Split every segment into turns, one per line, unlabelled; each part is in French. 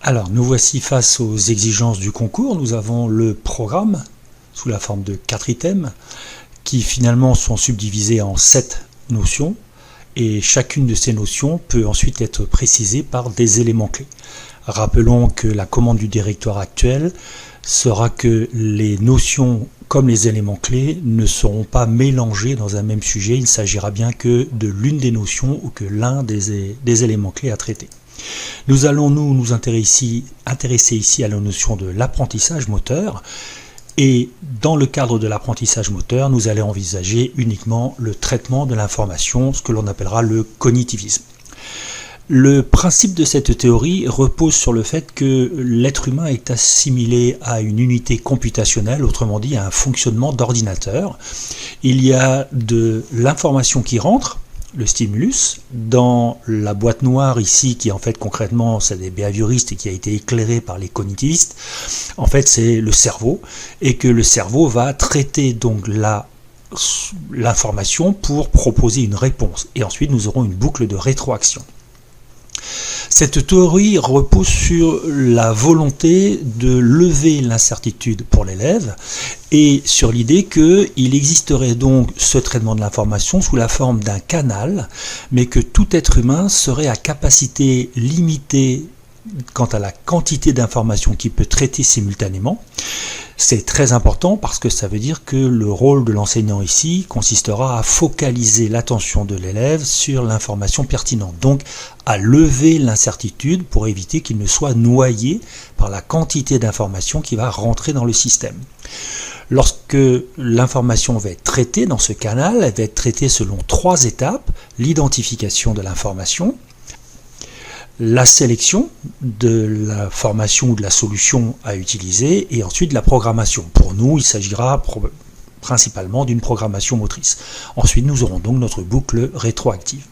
Alors, nous voici face aux exigences du concours. Nous avons le programme sous la forme de 4 items qui finalement sont subdivisés en 7 notions et chacune de ces notions peut ensuite être précisée par des éléments clés. Rappelons que la commande du directoire actuel sera que les notions comme les éléments clés ne seront pas mélangés dans un même sujet. Il ne s'agira bien que de l'une des notions ou que l'un des éléments clés à traiter. Nous allons nous intéresser ici à la notion de l'apprentissage moteur. Et dans le cadre de l'apprentissage moteur, nous allons envisager uniquement le traitement de l'information, ce que l'on appellera le cognitivisme. Le principe de cette théorie repose sur le fait que l'être humain est assimilé à une unité computationnelle, autrement dit à un fonctionnement d'ordinateur. Il y a de l'information qui rentre, le stimulus, dans la boîte noire ici, qui en fait concrètement c'est des behavioristes et qui a été éclairé par les cognitivistes, en fait c'est le cerveau, et que le cerveau va traiter donc l'information pour proposer une réponse. Et ensuite nous aurons une boucle de rétroaction. Cette théorie repose sur la volonté de lever l'incertitude pour l'élève et sur l'idée qu'il existerait donc ce traitement de l'information sous la forme d'un canal, mais que tout être humain serait à capacité limitée quant à la quantité d'informations qu'il peut traiter simultanément. C'est très important parce que ça veut dire que le rôle de l'enseignant ici consistera à focaliser l'attention de l'élève sur l'information pertinente, donc à lever l'incertitude pour éviter qu'il ne soit noyé par la quantité d'informations qui va rentrer dans le système. Lorsque l'information va être traitée dans ce canal, elle va être traitée selon 3 étapes: l'identification de l'information, la sélection de la formation ou de la solution à utiliser et ensuite la programmation. Pour nous, il s'agira principalement d'une programmation motrice. Ensuite, nous aurons donc notre boucle rétroactive.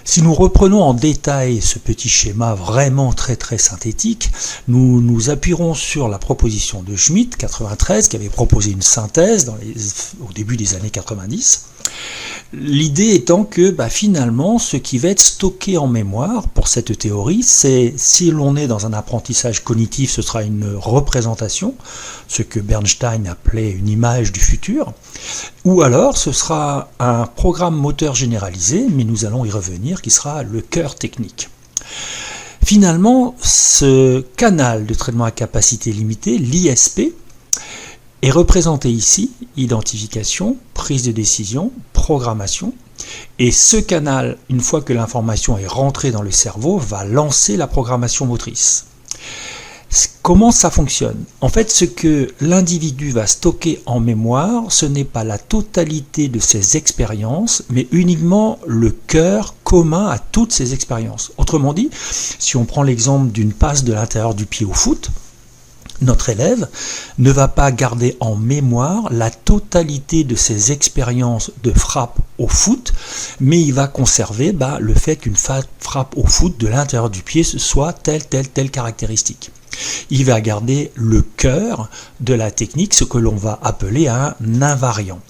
Si nous reprenons en détail ce petit schéma vraiment très synthétique, nous nous appuierons sur la proposition de Schmitt, 93, qui avait proposé une synthèse au début des années 90. L'idée étant que finalement, ce qui va être stocké en mémoire pour cette théorie, c'est, si l'on est dans un apprentissage cognitif, ce sera une représentation, ce que Bernstein appelait une image du futur, ou alors ce sera un programme moteur généralisé, mais nous allons y revenir, qui sera le cœur technique. Finalement, ce canal de traitement à capacité limitée, l'ISP, est représenté ici: identification, prise de décision, programmation. Et ce canal, une fois que l'information est rentrée dans le cerveau, va lancer la programmation motrice. Comment ça fonctionne? En fait, ce que l'individu va stocker en mémoire, ce n'est pas la totalité de ses expériences, mais uniquement le cœur commun à toutes ces expériences. Autrement dit, si on prend l'exemple d'une passe de l'intérieur du pied au foot, notre élève ne va pas garder en mémoire la totalité de ses expériences de frappe au foot, mais il va conserver le fait qu'une frappe au foot de l'intérieur du pied soit telle caractéristique. Il va garder le cœur de la technique, ce que l'on va appeler un invariant.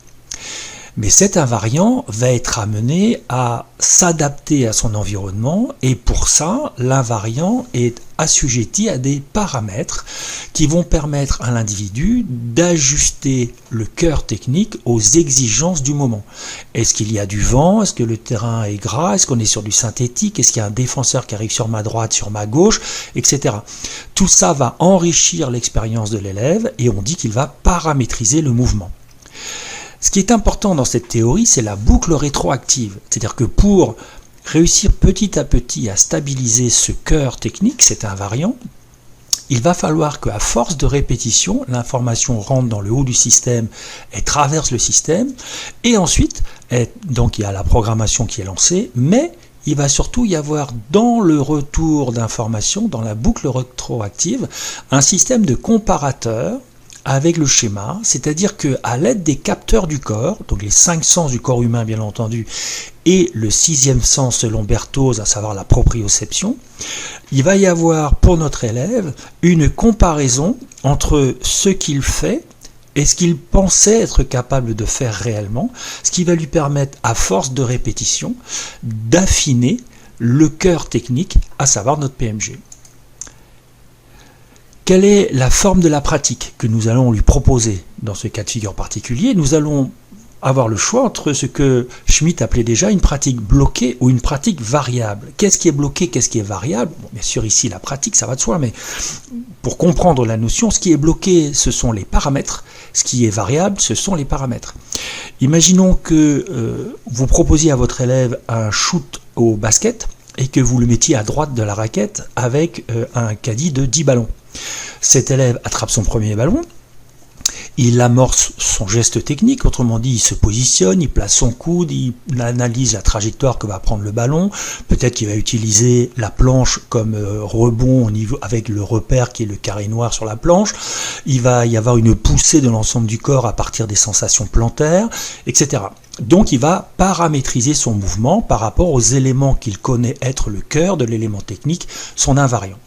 Mais cet invariant va être amené à s'adapter à son environnement et pour ça, l'invariant est assujetti à des paramètres qui vont permettre à l'individu d'ajuster le cœur technique aux exigences du moment. Est-ce qu'il y a du vent? Est-ce que le terrain est gras? Est-ce qu'on est sur du synthétique? Est-ce qu'il y a un défenseur qui arrive sur ma droite, sur ma gauche, etc. Tout ça va enrichir l'expérience de l'élève et on dit qu'il va paramétriser le mouvement. Ce qui est important dans cette théorie, c'est la boucle rétroactive. C'est-à-dire que pour réussir petit à petit à stabiliser ce cœur technique, cet invariant, il va falloir qu'à force de répétition, l'information rentre dans le haut du système et traverse le système, et ensuite, donc il y a la programmation qui est lancée, mais il va surtout y avoir dans le retour d'information, dans la boucle rétroactive, un système de comparateur avec le schéma, c'est-à-dire qu'à l'aide des capteurs du corps, donc les 5 sens du corps humain bien entendu, et le 6e sens selon Berthoz, à savoir la proprioception, il va y avoir pour notre élève une comparaison entre ce qu'il fait et ce qu'il pensait être capable de faire réellement, ce qui va lui permettre, à force de répétition, d'affiner le cœur technique à savoir notre PMG. Quelle est la forme de la pratique que nous allons lui proposer dans ce cas de figure particulier? Nous allons avoir le choix entre ce que Schmitt appelait déjà une pratique bloquée ou une pratique variable. Qu'est-ce qui est bloqué, qu'est-ce qui est variable? Bon, bien sûr, ici, la pratique, ça va de soi, mais pour comprendre la notion, ce qui est bloqué, ce sont les paramètres. Ce qui est variable, ce sont les paramètres. Imaginons que vous proposiez à votre élève un shoot au basket et que vous le mettiez à droite de la raquette avec un caddie de 10 ballons. Cet élève attrape son premier ballon, il amorce son geste technique, autrement dit, il se positionne, il place son coude, il analyse la trajectoire que va prendre le ballon, peut-être qu'il va utiliser la planche comme rebond au niveau, avec le repère qui est le carré noir sur la planche, il va y avoir une poussée de l'ensemble du corps à partir des sensations plantaires, etc. Donc il va paramétriser son mouvement par rapport aux éléments qu'il connaît être le cœur de l'élément technique, son invariant.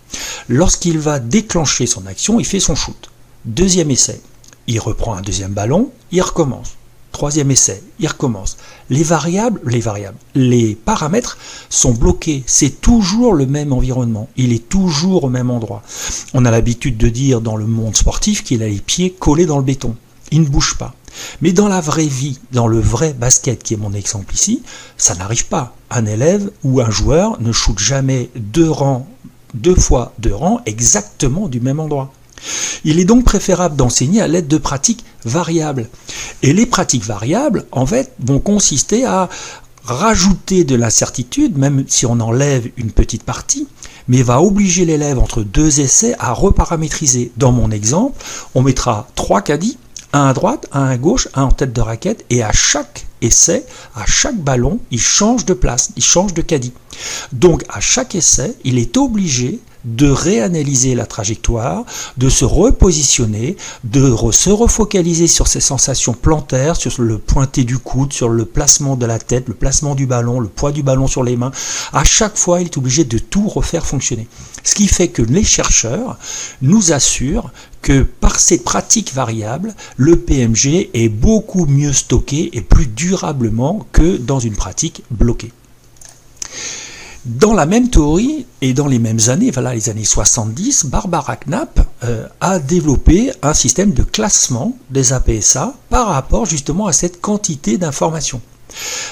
Lorsqu'il va déclencher son action, il fait son shoot. Deuxième essai. Il reprend un deuxième ballon, il recommence. Troisième essai, il recommence. Les paramètres sont bloqués. C'est toujours le même environnement. Il est toujours au même endroit. On a l'habitude de dire dans le monde sportif qu'il a les pieds collés dans le béton. Il ne bouge pas. Mais dans la vraie vie, dans le vrai basket qui est mon exemple ici, ça n'arrive pas. Un élève ou un joueur ne shoot jamais deux fois deux rangs exactement du même endroit. Il est donc préférable d'enseigner à l'aide de pratiques variables. Et les pratiques variables, en fait, vont consister à rajouter de l'incertitude, même si on enlève une petite partie, mais va obliger l'élève entre deux essais à reparamétriser. Dans mon exemple, on mettra 3 caddies, un à droite, un à gauche, un en tête de raquette, et à chaque essai, à chaque ballon, il change de place, il change de caddie. Donc à chaque essai, il est obligé de réanalyser la trajectoire, de se repositionner, de se refocaliser sur ses sensations plantaires, sur le pointé du coude, sur le placement de la tête, le placement du ballon, le poids du ballon sur les mains. À chaque fois, il est obligé de tout refaire fonctionner. Ce qui fait que les chercheurs nous assurent que par ces pratiques variables, le PMG est beaucoup mieux stocké et plus durablement que dans une pratique bloquée. Dans la même théorie et dans les mêmes années, voilà les années 70, Barbara Knapp a développé un système de classement des APSA par rapport justement à cette quantité d'informations.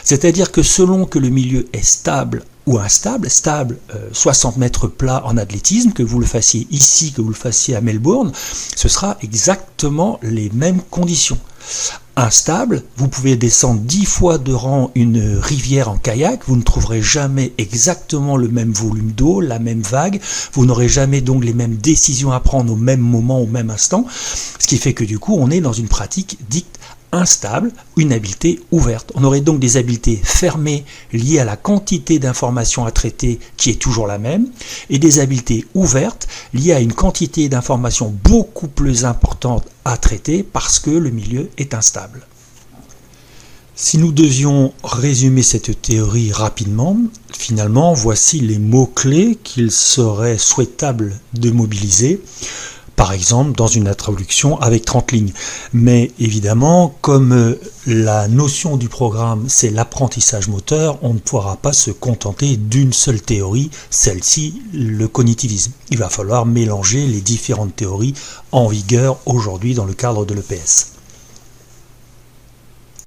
C'est-à-dire que selon que le milieu est stable ou instable, stable 60 mètres plats en athlétisme, que vous le fassiez ici, que vous le fassiez à Melbourne, ce sera exactement les mêmes conditions. Instable, vous pouvez descendre 10 fois de rang une rivière en kayak, vous ne trouverez jamais exactement le même volume d'eau, la même vague, vous n'aurez jamais donc les mêmes décisions à prendre au même moment, au même instant, ce qui fait que du coup on est dans une pratique dite instable, une habileté ouverte. On aurait donc des habiletés fermées liées à la quantité d'informations à traiter qui est toujours la même, et des habiletés ouvertes liées à une quantité d'informations beaucoup plus importante à traiter parce que le milieu est instable. Si nous devions résumer cette théorie rapidement, finalement, voici les mots-clés qu'il serait souhaitable de mobiliser. Par exemple, dans une introduction avec 30 lignes. Mais évidemment, comme la notion du programme, c'est l'apprentissage moteur, on ne pourra pas se contenter d'une seule théorie, celle-ci, le cognitivisme. Il va falloir mélanger les différentes théories en vigueur aujourd'hui dans le cadre de l'EPS.